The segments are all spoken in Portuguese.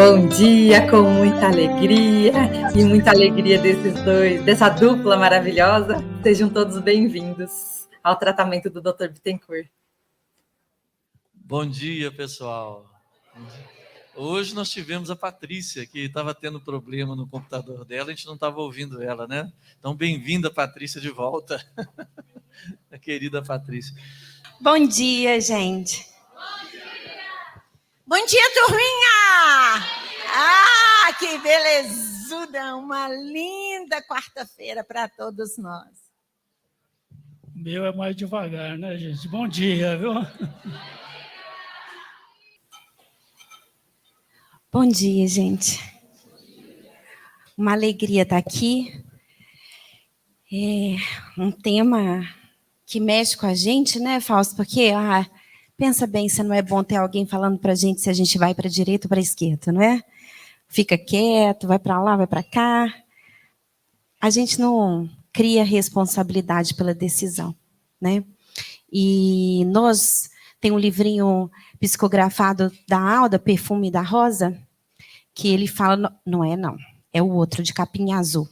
Bom dia, com muita alegria e muita alegria dessa dupla maravilhosa. Sejam todos bem-vindos ao tratamento do Dr. Bittencourt. Bom dia, pessoal. Hoje nós tivemos a Patrícia, que estava tendo problema no computador dela, a gente não estava ouvindo ela, né? Então, bem-vinda, Patrícia, de volta. A querida Patrícia. Bom dia, gente. Bom dia, turminha! Ah, que belezuda! Uma linda quarta-feira para todos nós. O meu é mais devagar, né, gente? Bom dia, viu? Bom dia, gente. Uma alegria estar aqui. É um tema que mexe com a gente, né, Fausto? Porque, pensa bem, se não é bom ter alguém falando para a gente se a gente vai para a direita ou para a esquerda, não é? Fica quieto, vai para lá, vai para cá. A gente não cria responsabilidade pela decisão, né? E nós tem um livrinho psicografado da Alda, Perfume da Rosa, que ele fala, não, é o outro de capinha azul.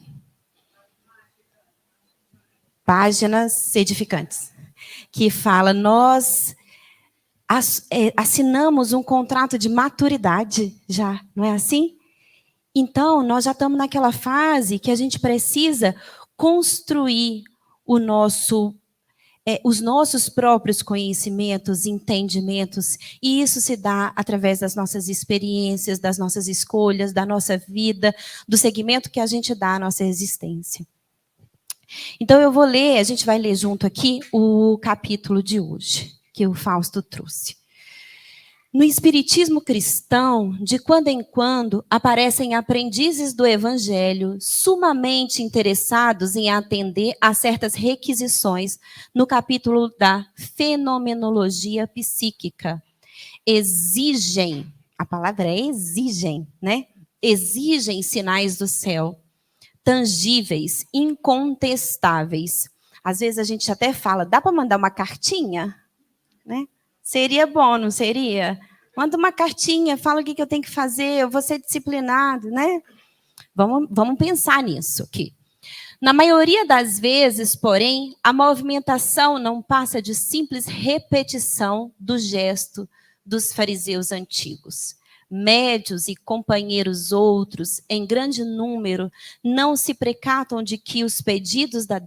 Páginas edificantes, que fala, nós assinamos um contrato de maturidade já, não é assim? Então, nós já estamos naquela fase que a gente precisa construir os nossos próprios conhecimentos, entendimentos, e isso se dá através das nossas experiências, das nossas escolhas, da nossa vida, do segmento que a gente dá à nossa existência. Então, a gente vai ler junto aqui o capítulo de hoje, que o Fausto trouxe. No espiritismo cristão, de quando em quando, aparecem aprendizes do evangelho sumamente interessados em atender a certas requisições no capítulo da fenomenologia psíquica. Exigem, a palavra é exigem, né? Exigem sinais do céu, tangíveis, incontestáveis. Às vezes a gente até fala, dá para mandar uma cartinha? Né? Seria bom, não seria? Manda uma cartinha, fala o que eu tenho que fazer, eu vou ser disciplinado, né? Vamos pensar nisso aqui. Na maioria das vezes, porém, a movimentação não passa de simples repetição do gesto dos fariseus antigos. Médios e companheiros outros, em grande número, não se precatam de que os pedidos das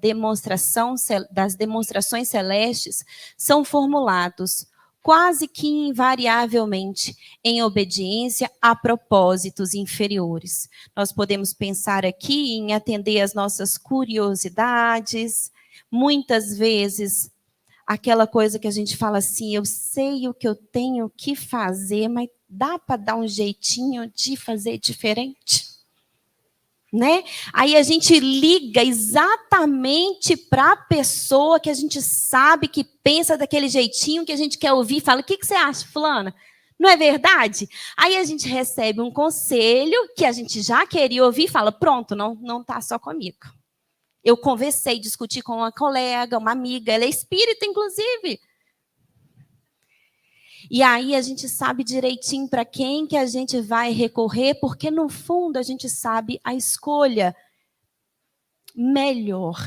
demonstrações celestes são formulados, quase que invariavelmente, em obediência a propósitos inferiores. Nós podemos pensar aqui em atender às nossas curiosidades, muitas vezes aquela coisa que a gente fala assim, eu sei o que eu tenho que fazer, mas dá para dar um jeitinho de fazer diferente? Né? Aí a gente liga exatamente para a pessoa que a gente sabe que pensa daquele jeitinho que a gente quer ouvir, fala, o que você acha, fulana? Não é verdade? Aí a gente recebe um conselho que a gente já queria ouvir e fala, pronto, não está só comigo. Eu conversei, discuti com uma colega, uma amiga, ela é espírita, inclusive. E aí a gente sabe direitinho para quem que a gente vai recorrer, porque no fundo a gente sabe a escolha melhor,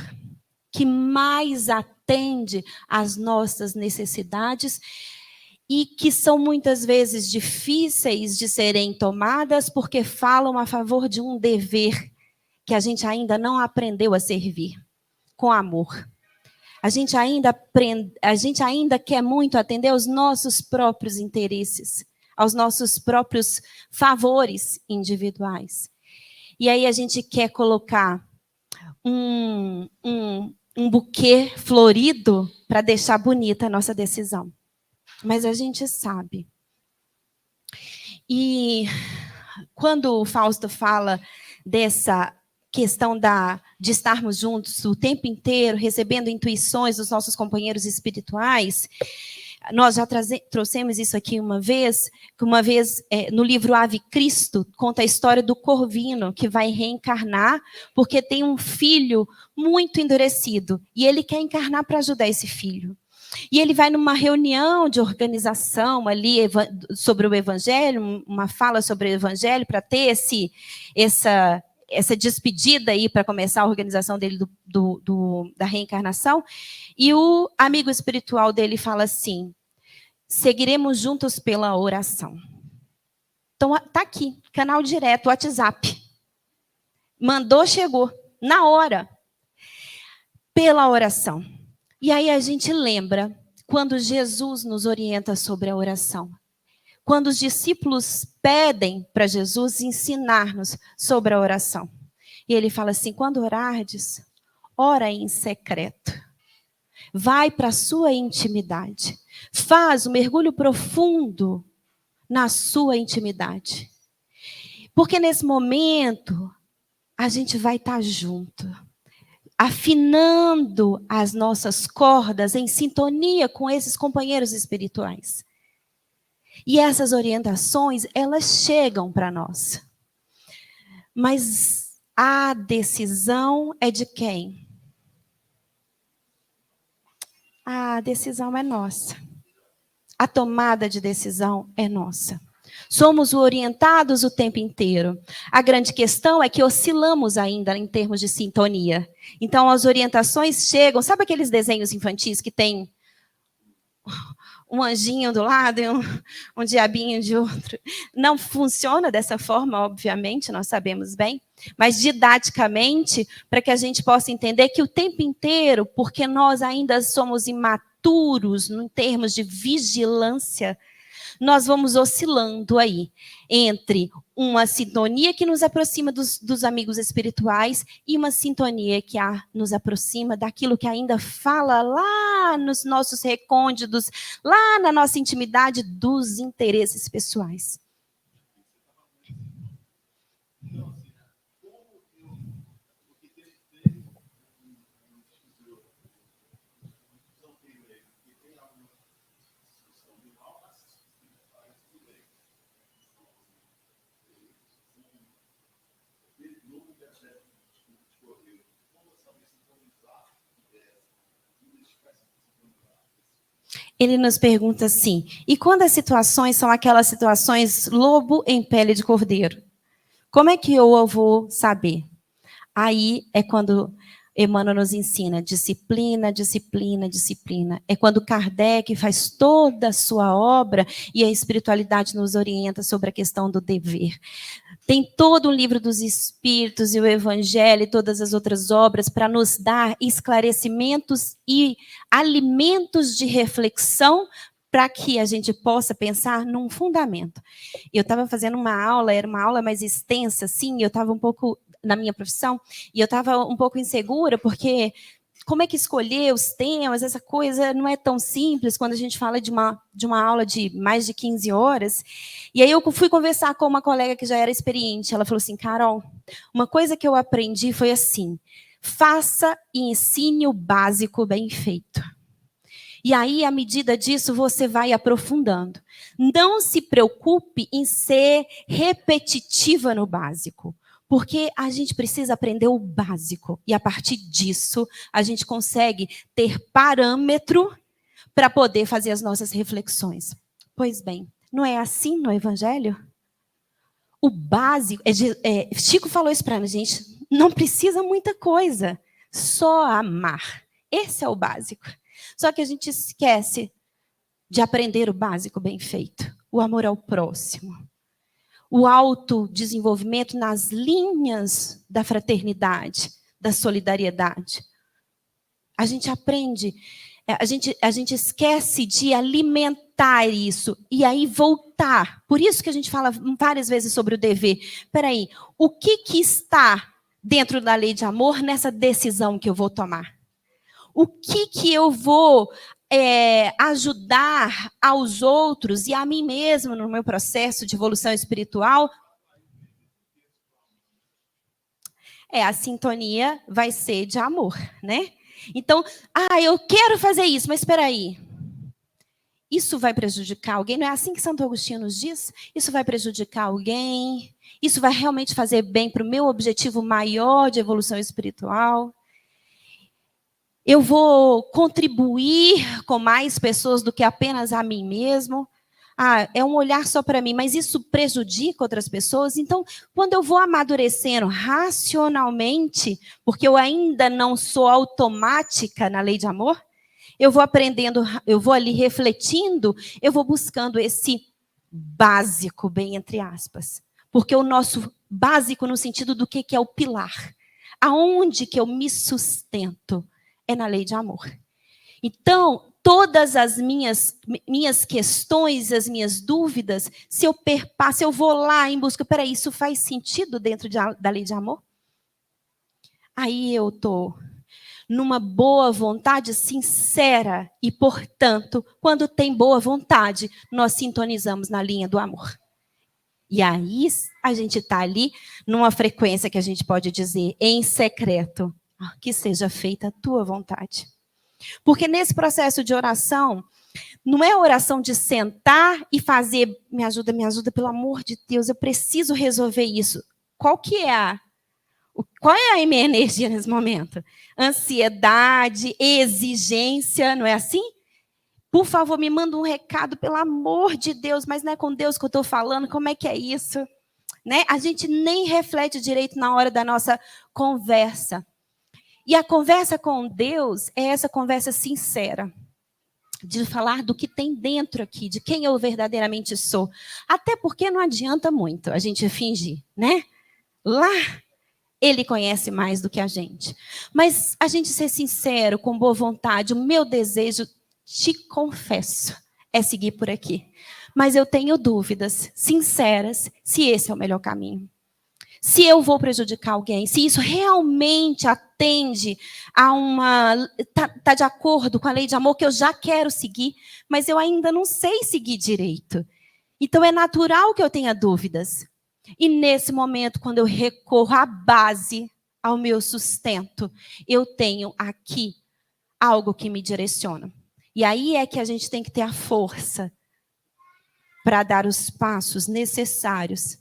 que mais atende às nossas necessidades e que são muitas vezes difíceis de serem tomadas porque falam a favor de um dever que a gente ainda não aprendeu a servir com amor. A gente ainda quer muito atender aos nossos próprios interesses, aos nossos próprios favores individuais. E aí a gente quer colocar um buquê florido para deixar bonita a nossa decisão. Mas a gente sabe. E quando o Fausto fala dessa questão de estarmos juntos o tempo inteiro, recebendo intuições dos nossos companheiros espirituais, nós já trouxemos isso aqui uma vez, no livro Ave Cristo, conta a história do Corvino, que vai reencarnar, porque tem um filho muito endurecido, e ele quer encarnar para ajudar esse filho. E ele vai numa reunião de organização ali sobre o evangelho, uma fala sobre o evangelho, para ter essa despedida aí, para começar a organização dele da reencarnação. E o amigo espiritual dele fala assim: seguiremos juntos pela oração. Então, tá aqui, canal direto, WhatsApp. Mandou, chegou, na hora. Pela oração. E aí a gente lembra quando Jesus nos orienta sobre a oração. Quando os discípulos pedem para Jesus ensinar-nos sobre a oração. E ele fala assim: quando orardes, ora em secreto. Vai para a sua intimidade. Faz um mergulho profundo na sua intimidade. Porque nesse momento, a gente vai estar junto, afinando as nossas cordas em sintonia com esses companheiros espirituais. E essas orientações, elas chegam para nós. Mas a decisão é de quem? A decisão é nossa. A tomada de decisão é nossa. Somos orientados o tempo inteiro. A grande questão é que oscilamos ainda em termos de sintonia. Então, as orientações chegam... Sabe aqueles desenhos infantis que tem um anjinho do lado e um diabinho de outro? Não funciona dessa forma, obviamente, nós sabemos bem. Mas, didaticamente, para que a gente possa entender que o tempo inteiro, porque nós ainda somos imaturos em termos de vigilância, nós vamos oscilando aí entre uma sintonia que nos aproxima dos amigos espirituais e uma sintonia que nos aproxima daquilo que ainda fala lá nos nossos recônditos, lá na nossa intimidade dos interesses pessoais. Ele nos pergunta assim: e quando as situações são aquelas situações lobo em pele de cordeiro? Como é que eu vou saber? Aí é quando Emmanuel nos ensina disciplina, disciplina, disciplina. É quando Kardec faz toda a sua obra e a espiritualidade nos orienta sobre a questão do dever. Tem todo o livro dos Espíritos e o Evangelho e todas as outras obras para nos dar esclarecimentos e alimentos de reflexão para que a gente possa pensar num fundamento. Eu estava fazendo uma aula, era uma aula mais extensa, assim, eu estava um pouco na minha profissão, e eu estava um pouco insegura, porque como é que escolher os temas, essa coisa não é tão simples quando a gente fala de uma aula de mais de 15 horas. E aí eu fui conversar com uma colega que já era experiente. Ela falou assim: Carol, uma coisa que eu aprendi foi assim: faça e ensine o básico bem feito. E aí, à medida disso, você vai aprofundando. Não se preocupe em ser repetitiva no básico. Porque a gente precisa aprender o básico. E a partir disso, a gente consegue ter parâmetro para poder fazer as nossas reflexões. Pois bem, não é assim no Evangelho? O básico... Chico falou isso para a gente. Não precisa muita coisa. Só amar. Esse é o básico. Só que a gente esquece de aprender o básico bem feito. O amor ao próximo. O autodesenvolvimento nas linhas da fraternidade, da solidariedade. A gente aprende, a gente esquece de alimentar isso e aí voltar. Por isso que a gente fala várias vezes sobre o dever. Espera aí, o que está dentro da lei de amor nessa decisão que eu vou tomar? O que eu vou ajudar aos outros e a mim mesmo no meu processo de evolução espiritual? A sintonia vai ser de amor, né? Então, eu quero fazer isso, mas espera aí. Isso vai prejudicar alguém? Não é assim que Santo Agostinho nos diz? Isso vai prejudicar alguém? Isso vai realmente fazer bem para o meu objetivo maior de evolução espiritual? Eu vou contribuir com mais pessoas do que apenas a mim mesmo? É um olhar só para mim, mas isso prejudica outras pessoas? Então, quando eu vou amadurecendo racionalmente, porque eu ainda não sou automática na lei de amor, eu vou aprendendo, eu vou ali refletindo, eu vou buscando esse básico, bem entre aspas. Porque o nosso básico no sentido do que é o pilar. Aonde que eu me sustento? É na lei de amor. Então, todas as minhas questões, as minhas dúvidas, se eu perpasso, eu vou lá em busca, peraí, isso faz sentido dentro da lei de amor? Aí eu estou numa boa vontade sincera e, portanto, quando tem boa vontade, nós sintonizamos na linha do amor. E aí a gente está ali numa frequência que a gente pode dizer em secreto, que seja feita a tua vontade. Porque nesse processo de oração, não é oração de sentar e fazer, me ajuda, pelo amor de Deus, eu preciso resolver isso. Qual é a minha energia nesse momento? Ansiedade, exigência, não é assim? Por favor, me manda um recado, pelo amor de Deus, mas não é com Deus que eu estou falando, como é que é isso? Né? A gente nem reflete direito na hora da nossa conversa. E a conversa com Deus é essa conversa sincera, de falar do que tem dentro aqui, de quem eu verdadeiramente sou. Até porque não adianta muito a gente fingir, né? Lá, Ele conhece mais do que a gente. Mas a gente ser sincero, com boa vontade, o meu desejo, te confesso, é seguir por aqui. Mas eu tenho dúvidas sinceras se esse é o melhor caminho. Se eu vou prejudicar alguém, se isso realmente atende a tá de acordo com a lei de amor que eu já quero seguir, mas eu ainda não sei seguir direito. Então é natural que eu tenha dúvidas. E nesse momento, quando eu recorro à base, ao meu sustento, eu tenho aqui algo que me direciona. E aí é que a gente tem que ter a força para dar os passos necessários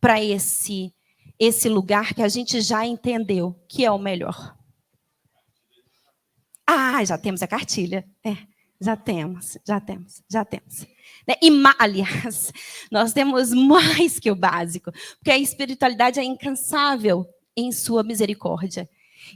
para esse lugar que a gente já entendeu que é o melhor. Já temos a cartilha. Já temos. Aliás, nós temos mais que o básico, porque a espiritualidade é incansável em sua misericórdia.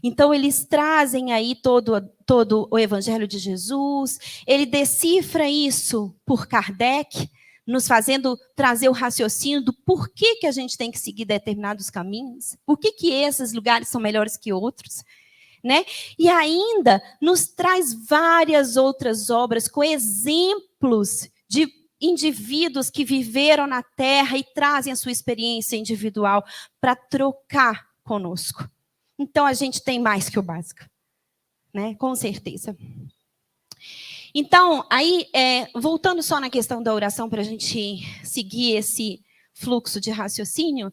Então, eles trazem aí todo o Evangelho de Jesus, ele decifra isso por Kardec, nos fazendo trazer o raciocínio do porquê que a gente tem que seguir determinados caminhos, por que esses lugares são melhores que outros, né? E ainda nos traz várias outras obras com exemplos de indivíduos que viveram na Terra e trazem a sua experiência individual para trocar conosco. Então, a gente tem mais que o básico, né? Com certeza. Então, aí, voltando só na questão da oração, para a gente seguir esse fluxo de raciocínio.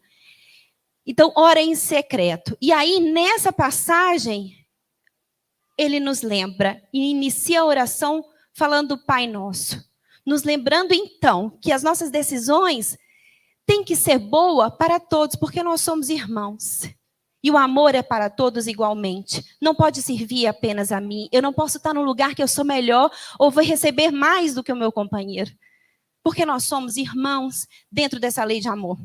Então, ora em secreto. E aí, nessa passagem, ele nos lembra e inicia a oração falando do Pai Nosso. Nos lembrando, então, que as nossas decisões têm que ser boas para todos, porque nós somos irmãos. E o amor é para todos igualmente. Não pode servir apenas a mim. Eu não posso estar num lugar que eu sou melhor ou vou receber mais do que o meu companheiro. Porque nós somos irmãos dentro dessa lei de amor.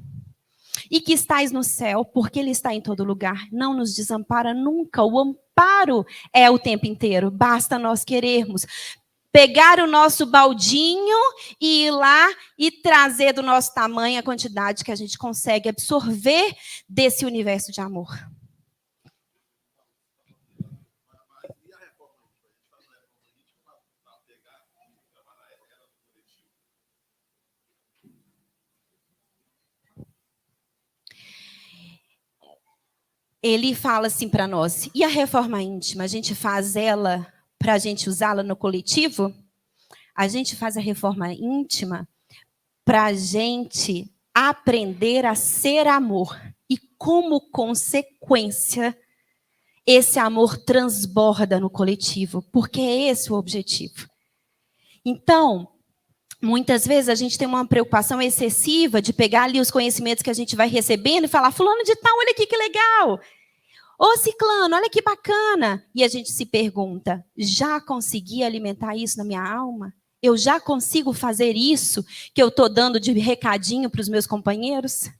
E que estais no céu, porque Ele está em todo lugar. Não nos desampara nunca. O amparo é o tempo inteiro. Basta nós querermos pegar o nosso baldinho e ir lá e trazer do nosso tamanho a quantidade que a gente consegue absorver desse universo de amor. Ele fala assim para nós, e a reforma íntima, a gente faz ela para a gente usá-la no coletivo? A gente faz a reforma íntima para a gente aprender a ser amor. E como consequência, esse amor transborda no coletivo, porque é esse o objetivo. Então, muitas vezes a gente tem uma preocupação excessiva de pegar ali os conhecimentos que a gente vai recebendo e falar, fulano de tal, olha aqui que legal. Ô ciclano, olha que bacana. E a gente se pergunta, já consegui alimentar isso na minha alma? Eu já consigo fazer isso que eu estou dando de recadinho para os meus companheiros?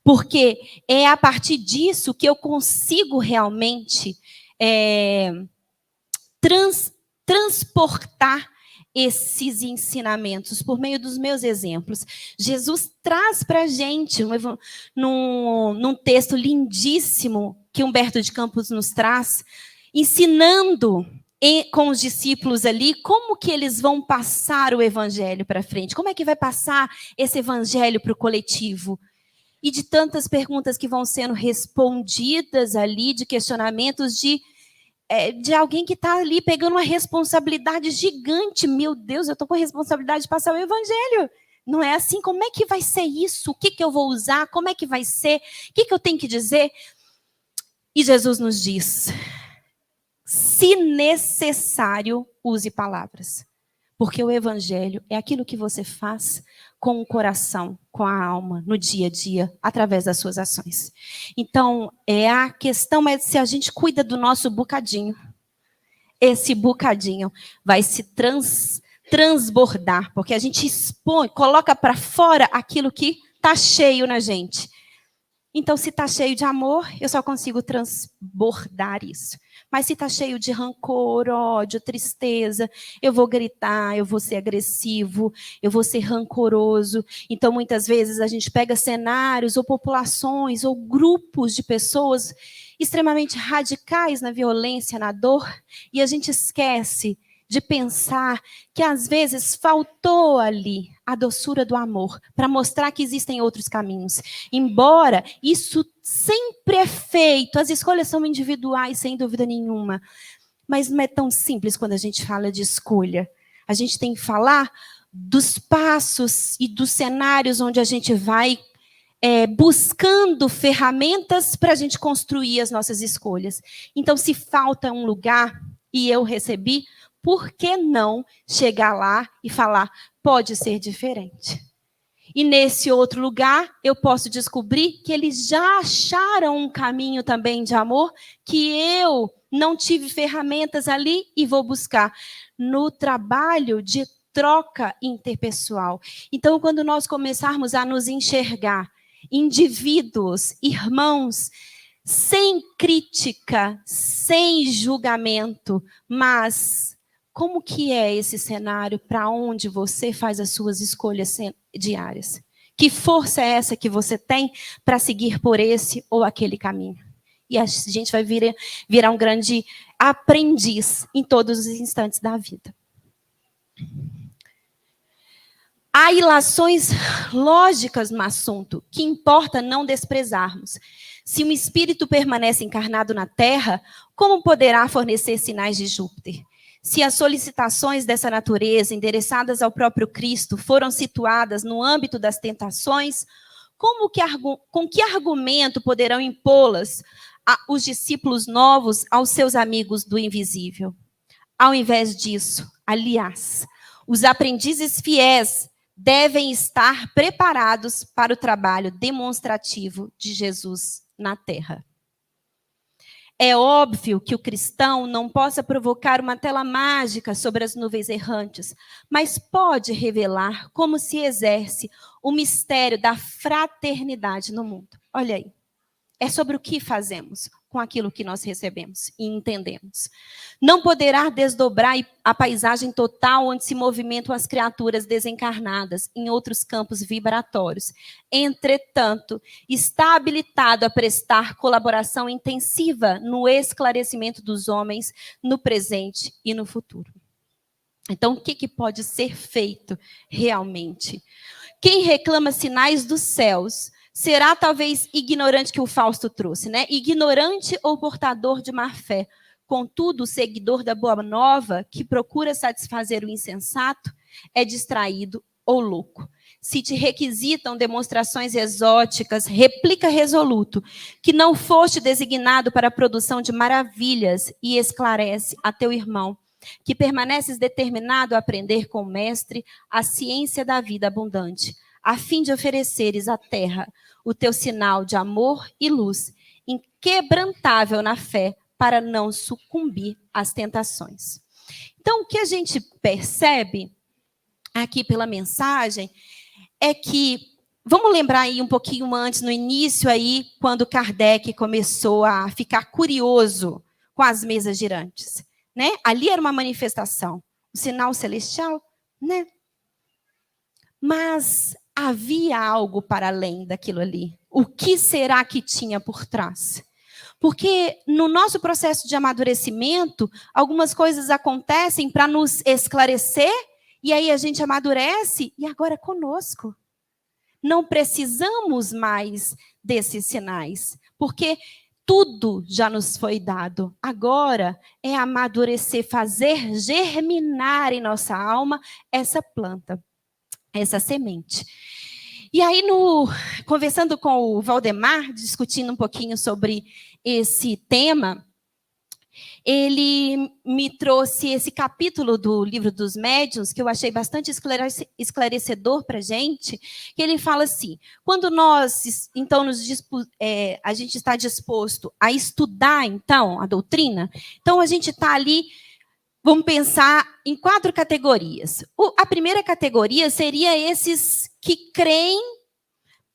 Porque é a partir disso que eu consigo realmente transportar esses ensinamentos por meio dos meus exemplos. Jesus traz para a gente, num texto lindíssimo que Humberto de Campos nos traz, ensinando com os discípulos ali como que eles vão passar o evangelho para frente, como é que vai passar esse evangelho para o coletivo. E de tantas perguntas que vão sendo respondidas ali, de questionamentos de alguém que está ali pegando uma responsabilidade gigante. Meu Deus, eu estou com a responsabilidade de passar o evangelho. Não é assim? Como é que vai ser isso? O que eu vou usar? Como é que vai ser? O que eu tenho que dizer? E Jesus nos diz, se necessário, use palavras. Porque o evangelho é aquilo que você faz com o coração, com a alma, no dia a dia, através das suas ações. Então, a questão é se a gente cuida do nosso bocadinho. Esse bocadinho vai se transbordar, porque a gente expõe, coloca para fora aquilo que está cheio na gente. Então, se está cheio de amor, eu só consigo transbordar isso. Mas se está cheio de rancor, ódio, tristeza, eu vou gritar, eu vou ser agressivo, eu vou ser rancoroso. Então, muitas vezes, a gente pega cenários ou populações ou grupos de pessoas extremamente radicais na violência, na dor, e a gente esquece de pensar que, às vezes, faltou ali a doçura do amor para mostrar que existem outros caminhos. Embora isso sempre é feito, as escolhas são individuais, sem dúvida nenhuma, mas não é tão simples quando a gente fala de escolha. A gente tem que falar dos passos e dos cenários onde a gente vai buscando ferramentas para a gente construir as nossas escolhas. Então, se falta um lugar e eu recebi, por que não chegar lá e falar, pode ser diferente? E nesse outro lugar, eu posso descobrir que eles já acharam um caminho também de amor, que eu não tive ferramentas ali e vou buscar no trabalho de troca interpessoal. Então, quando nós começarmos a nos enxergar indivíduos, irmãos, sem crítica, sem julgamento, mas como que é esse cenário para onde você faz as suas escolhas diárias? Que força é essa que você tem para seguir por esse ou aquele caminho? E a gente vai virar um grande aprendiz em todos os instantes da vida. Há ilações lógicas no assunto, que importa não desprezarmos. Se um espírito permanece encarnado na Terra, como poderá fornecer sinais de Júpiter? Se as solicitações dessa natureza, endereçadas ao próprio Cristo, foram situadas no âmbito das tentações, com que argumento poderão impô-las os discípulos novos aos seus amigos do invisível? Ao invés disso, aliás, os aprendizes fiéis devem estar preparados para o trabalho demonstrativo de Jesus na Terra. É óbvio que o cristão não possa provocar uma tela mágica sobre as nuvens errantes, mas pode revelar como se exerce o mistério da fraternidade no mundo. Olha aí. É sobre o que fazemos com aquilo que nós recebemos e entendemos. Não poderá desdobrar a paisagem total onde se movimentam as criaturas desencarnadas em outros campos vibratórios. Entretanto, está habilitado a prestar colaboração intensiva no esclarecimento dos homens no presente e no futuro. Então, o que pode ser feito realmente? Quem reclama sinais dos céus será talvez ignorante, que o Fausto trouxe, né? Ignorante ou portador de má fé. Contudo, o seguidor da boa nova, que procura satisfazer o insensato, é distraído ou louco. Se te requisitam demonstrações exóticas, replica resoluto, que não foste designado para a produção de maravilhas, e esclarece a teu irmão, que permaneces determinado a aprender com o mestre a ciência da vida abundante, a fim de ofereceres à terra o teu sinal de amor e luz, inquebrantável na fé para não sucumbir às tentações. Então, o que a gente percebe aqui pela mensagem é que, vamos lembrar aí um pouquinho antes, no início aí, quando Kardec começou a ficar curioso com as mesas girantes, né? Ali era uma manifestação, um sinal celestial, né? Mas havia algo para além daquilo ali. O que será que tinha por trás? Porque no nosso processo de amadurecimento, algumas coisas acontecem para nos esclarecer, e aí a gente amadurece, e agora é conosco. Não precisamos mais desses sinais, porque tudo já nos foi dado. Agora é amadurecer, fazer germinar em nossa alma essa planta, essa semente. E aí, conversando com o Valdemar, discutindo um pouquinho sobre esse tema, ele me trouxe esse capítulo do Livro dos Médiuns, que eu achei bastante esclarecedor para a gente, que ele fala assim, quando nós, então, a gente está disposto a estudar, então, a doutrina, então a gente está ali, vamos pensar em 4 categorias. A primeira categoria seria esses que creem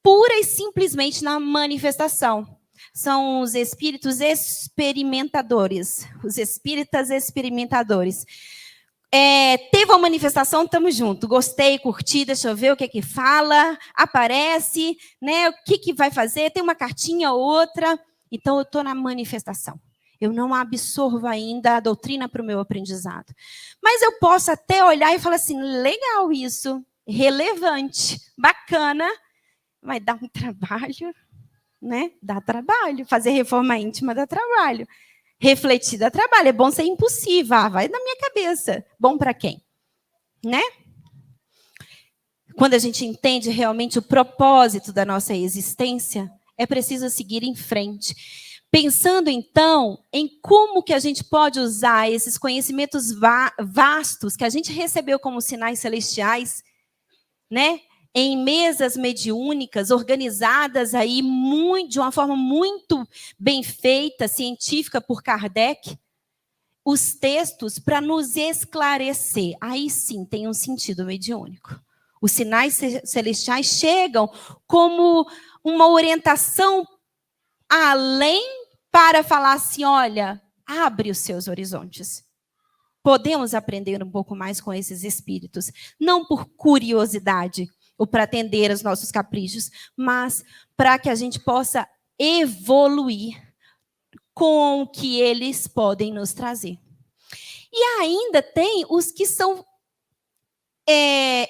pura e simplesmente na manifestação. São os espíritos experimentadores, os espíritas experimentadores. Teve uma manifestação, estamos juntos. Gostei, curti, deixa eu ver o que é que fala, aparece, né? O que vai fazer? Tem uma cartinha ou outra. Então, eu estou na manifestação. Eu não absorvo ainda a doutrina para o meu aprendizado. Mas eu posso até olhar e falar assim, legal isso, relevante, bacana, mas dá um trabalho, né? Dá trabalho. Fazer reforma íntima dá trabalho. Refletir dá trabalho. É bom ser impossível. Vai na minha cabeça. Bom para quem? Né? Quando a gente entende realmente o propósito da nossa existência, é preciso seguir em frente. Pensando, então, em como que a gente pode usar esses conhecimentos vastos que a gente recebeu como sinais celestiais, né? Em mesas mediúnicas, organizadas aí de uma forma muito bem feita, científica por Kardec, os textos para nos esclarecer. Aí sim tem um sentido mediúnico. Os sinais celestiais chegam como uma orientação além para falar assim, olha, abre os seus horizontes. Podemos aprender um pouco mais com esses espíritos, não por curiosidade, ou para atender aos nossos caprichos, mas para que a gente possa evoluir com o que eles podem nos trazer. E ainda tem os que são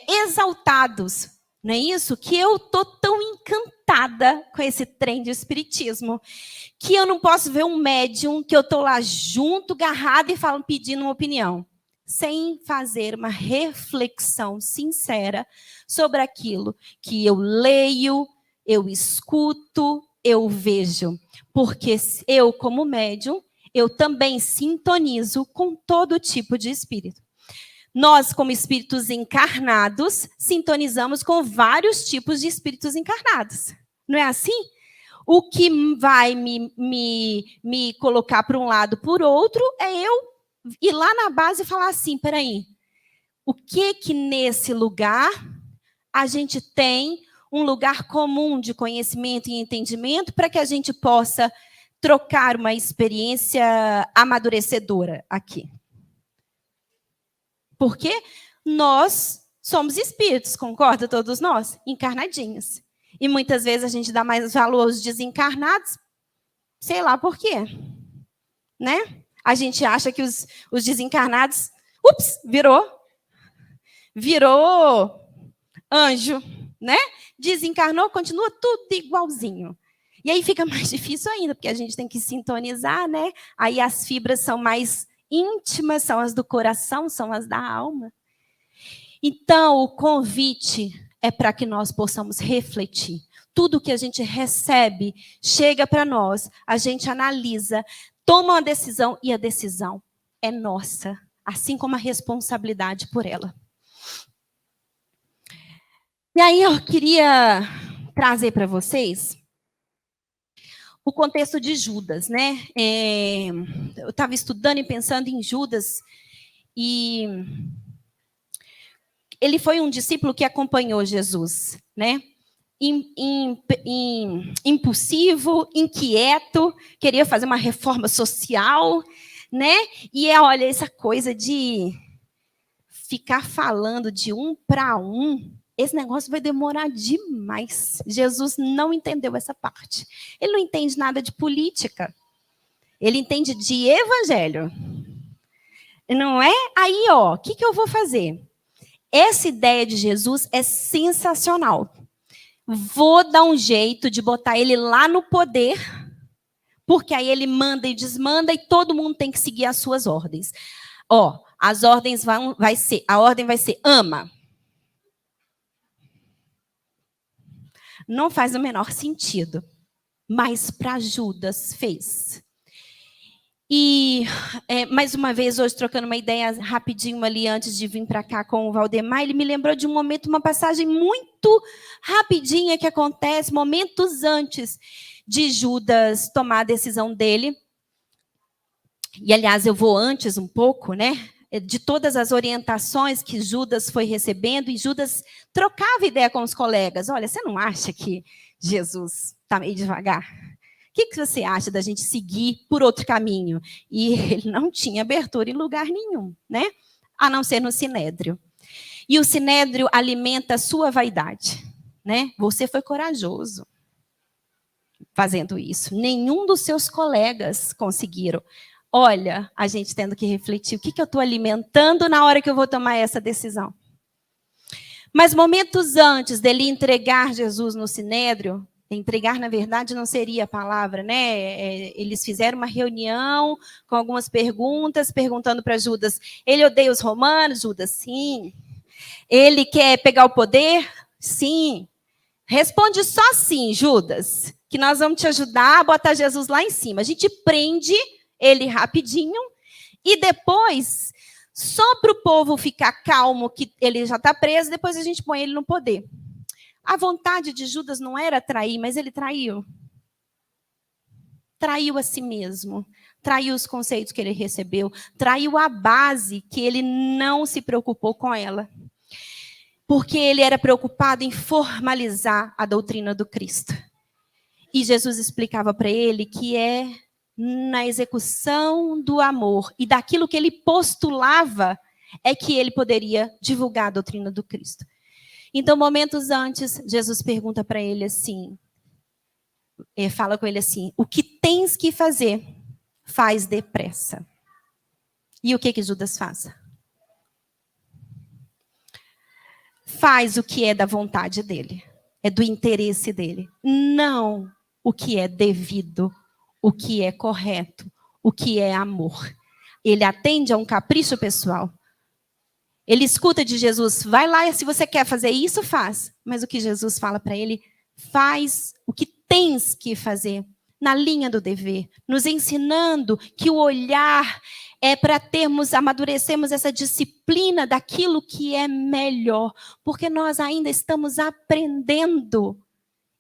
exaltados, não é isso? Que eu estou tão encantada com esse trem de espiritismo, que eu não posso ver um médium que eu estou lá junto, agarrada e pedindo uma opinião, sem fazer uma reflexão sincera sobre aquilo que eu leio, eu escuto, eu vejo. Porque eu, como médium, eu também sintonizo com todo tipo de espírito. Nós, como espíritos encarnados, sintonizamos com vários tipos de espíritos encarnados. Não é assim? O que vai me colocar para um lado, por outro, é eu ir lá na base e falar assim, peraí, o que nesse lugar a gente tem um lugar comum de conhecimento e entendimento para que a gente possa trocar uma experiência amadurecedora aqui. Porque nós somos espíritos, concorda todos nós? Encarnadinhos. E muitas vezes a gente dá mais valor aos desencarnados, sei lá por quê. Né? A gente acha que os desencarnados, virou anjo, né? Desencarnou, continua tudo igualzinho. E aí fica mais difícil ainda, porque a gente tem que sintonizar, né? Aí as fibras são mais íntimas, são as do coração, são as da alma. Então, o convite é para que nós possamos refletir. Tudo que a gente recebe chega para nós, a gente analisa, toma uma decisão e a decisão é nossa, assim como a responsabilidade por ela. E aí eu queria trazer para vocês o contexto de Judas, né? Eu estava estudando e pensando em Judas, e ele foi um discípulo que acompanhou Jesus, né? Impulsivo, inquieto, queria fazer uma reforma social, né? E olha, essa coisa de ficar falando de um para um, esse negócio vai demorar demais. Jesus não entendeu essa parte. Ele não entende nada de política. Ele entende de evangelho. Não é? Aí, ó, o que eu vou fazer? Essa ideia de Jesus é sensacional. Vou dar um jeito de botar ele lá no poder, porque aí ele manda e desmanda e todo mundo tem que seguir as suas ordens. Ó, as ordens a ordem vai ser ama. Não faz o menor sentido, mas para Judas fez. E, mais uma vez, hoje, trocando uma ideia rapidinho ali, antes de vir para cá com o Valdemar, ele me lembrou de um momento, uma passagem muito rapidinha que acontece, momentos antes de Judas tomar a decisão dele. E, aliás, eu vou antes um pouco, né? De todas as orientações que Judas foi recebendo, e Judas trocava ideia com os colegas. Olha, você não acha que Jesus está meio devagar? O que você acha da gente seguir por outro caminho? E ele não tinha abertura em lugar nenhum, né? A não ser no Sinédrio. E o Sinédrio alimenta a sua vaidade, né? Você foi corajoso fazendo isso. Nenhum dos seus colegas conseguiram. Olha, a gente tendo que refletir, o que eu estou alimentando na hora que eu vou tomar essa decisão? Mas momentos antes dele entregar Jesus no Sinédrio, entregar, na verdade, não seria a palavra, né? Eles fizeram uma reunião com algumas perguntas, perguntando para Judas, ele odeia os romanos? Judas, sim. Ele quer pegar o poder? Sim. Responde só sim, Judas, que nós vamos te ajudar a botar Jesus lá em cima. A gente prende ele rapidinho e depois, só para o povo ficar calmo que ele já está preso, depois a gente põe ele no poder. A vontade de Judas não era trair, mas ele traiu. Traiu a si mesmo, traiu os conceitos que ele recebeu, traiu a base que ele não se preocupou com ela. Porque ele era preocupado em formalizar a doutrina do Cristo. E Jesus explicava para ele que é na execução do amor e daquilo que ele postulava é que ele poderia divulgar a doutrina do Cristo. Então, momentos antes, Jesus pergunta para ele assim, fala com ele assim, o que tens que fazer, faz depressa. E o que Judas faz? Faz o que é da vontade dele, é do interesse dele, não o que é devido, o que é correto, o que é amor. Ele atende a um capricho pessoal. Ele escuta de Jesus, vai lá, se você quer fazer isso, faz. Mas o que Jesus fala para ele, faz o que tens que fazer, na linha do dever, nos ensinando que o olhar é para amadurecermos essa disciplina daquilo que é melhor, porque nós ainda estamos aprendendo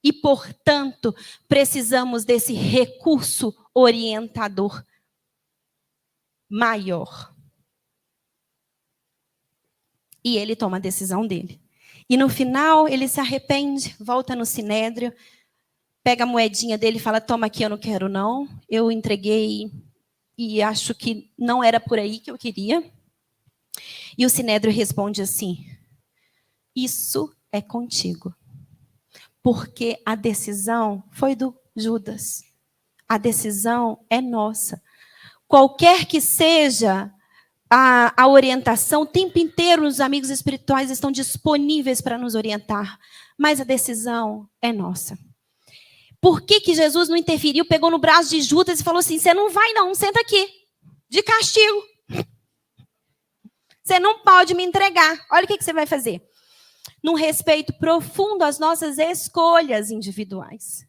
e, portanto, precisamos desse recurso orientador maior. E ele toma a decisão dele. E no final, ele se arrepende, volta no Sinédrio, pega a moedinha dele e fala, toma aqui, eu não quero não. Eu entreguei e acho que não era por aí que eu queria. E o Sinédrio responde assim, isso é contigo. Porque a decisão foi do Judas. A decisão é nossa. Qualquer que seja a orientação, o tempo inteiro os amigos espirituais estão disponíveis para nos orientar, mas a decisão é nossa. Por que Jesus não interferiu, pegou no braço de Judas e falou assim, você não vai não, senta aqui, de castigo. Você não pode me entregar, olha o que você vai fazer. Num respeito profundo às nossas escolhas individuais.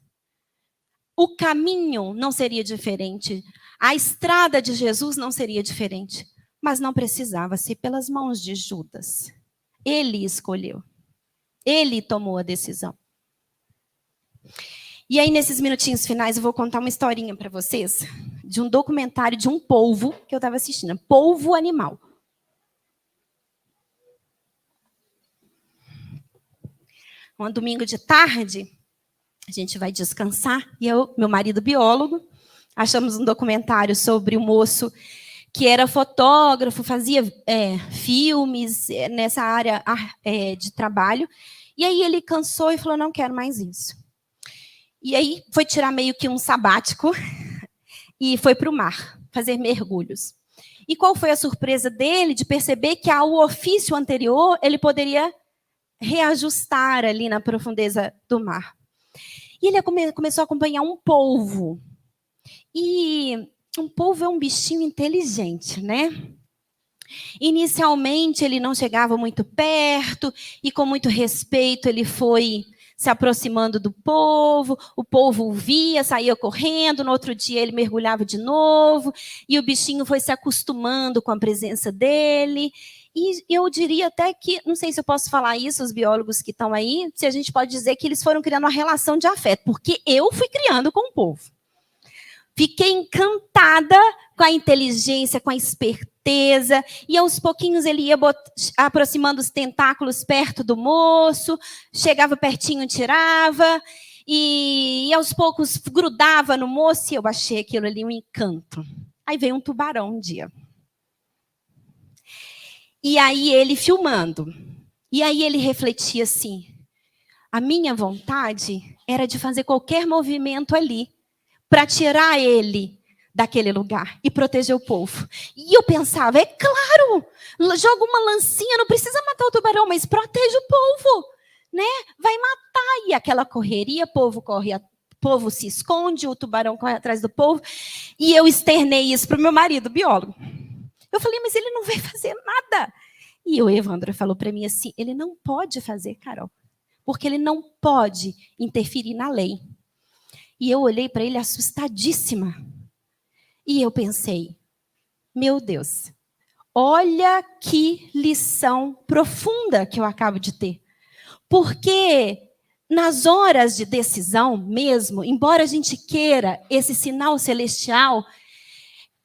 O caminho não seria diferente, a estrada de Jesus não seria diferente. Mas não precisava ser pelas mãos de Judas. Ele escolheu. Ele tomou a decisão. E aí, nesses minutinhos finais, eu vou contar uma historinha para vocês de um documentário de um polvo que eu estava assistindo. Polvo animal. Um domingo de tarde, a gente vai descansar, e meu marido biólogo, achamos um documentário sobre um moço que era fotógrafo, fazia filmes nessa área de trabalho, e aí ele cansou e falou, não quero mais isso. E aí foi tirar meio que um sabático e foi para o mar, fazer mergulhos. E qual foi a surpresa dele de perceber que ao ofício anterior ele poderia reajustar ali na profundeza do mar. E ele começou a acompanhar um polvo. E um polvo é um bichinho inteligente, né? Inicialmente ele não chegava muito perto e com muito respeito ele foi se aproximando do polvo, o polvo o via, saía correndo, no outro dia ele mergulhava de novo, e o bichinho foi se acostumando com a presença dele. E eu diria até que, não sei se eu posso falar isso, os biólogos que estão aí, se a gente pode dizer que eles foram criando uma relação de afeto, porque eu fui criando com o polvo. Fiquei encantada com a inteligência, com a esperteza, e aos pouquinhos ele ia aproximando os tentáculos perto do moço, chegava pertinho, tirava, e aos poucos grudava no moço, e eu achei aquilo ali um encanto. Aí veio um tubarão um dia. E aí ele filmando. E aí ele refletia assim, a minha vontade era de fazer qualquer movimento ali, para tirar ele daquele lugar e proteger o polvo. E eu pensava, é claro, joga uma lancinha, não precisa matar o tubarão, mas protege o polvo, né? Vai matar. E aquela correria, polvo corre, polvo se esconde, o tubarão corre atrás do polvo. E eu externei isso para o meu marido, biólogo. Eu falei, mas ele não vai fazer nada. E o Evandro falou para mim assim, ele não pode fazer, Carol, porque ele não pode interferir na lei. E eu olhei para ele assustadíssima. E eu pensei, meu Deus, olha que lição profunda que eu acabo de ter. Porque nas horas de decisão mesmo, embora a gente queira esse sinal celestial,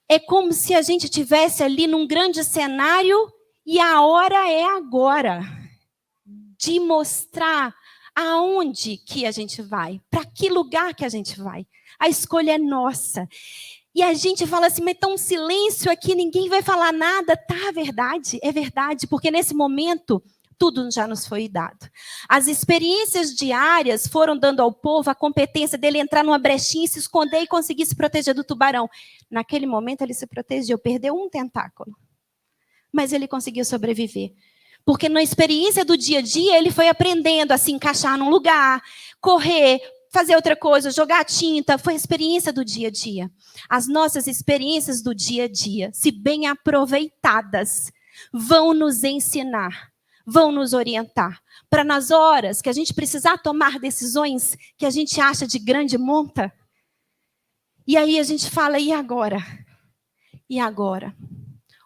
é como se a gente estivesse ali num grande cenário e a hora é agora de mostrar aonde que a gente vai, para que lugar que a gente vai. A escolha é nossa. E a gente fala assim, mas tá um silêncio aqui, ninguém vai falar nada. Tá, é verdade, porque nesse momento tudo já nos foi dado. As experiências diárias foram dando ao povo a competência dele entrar numa brechinha, se esconder e conseguir se proteger do tubarão. Naquele momento ele se protegeu, perdeu um tentáculo. Mas ele conseguiu sobreviver. Porque na experiência do dia a dia, ele foi aprendendo a se encaixar num lugar, correr, fazer outra coisa, jogar tinta. Foi a experiência do dia a dia. As nossas experiências do dia a dia, se bem aproveitadas, vão nos ensinar, vão nos orientar. Para nas horas que a gente precisar tomar decisões que a gente acha de grande monta, e aí a gente fala, e agora? E agora?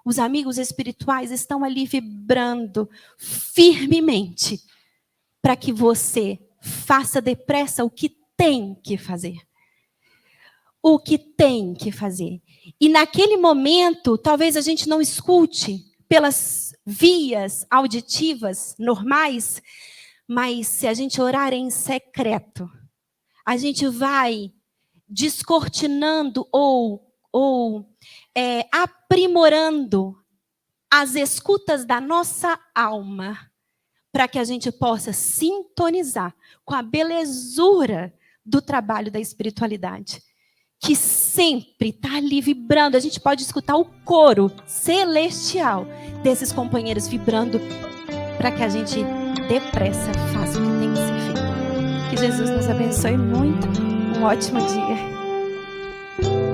Os amigos espirituais estão ali vibrando firmemente para que você faça depressa o que tem que fazer. O que tem que fazer. E naquele momento, talvez a gente não escute pelas vias auditivas normais, mas se a gente orar em secreto, a gente vai descortinando ou aprimorando as escutas da nossa alma para que a gente possa sintonizar com a belezura do trabalho da espiritualidade, que sempre está ali vibrando. A gente pode escutar o coro celestial desses companheiros vibrando para que a gente depressa faça o que tem que ser feito. Que Jesus nos abençoe muito. Um ótimo dia.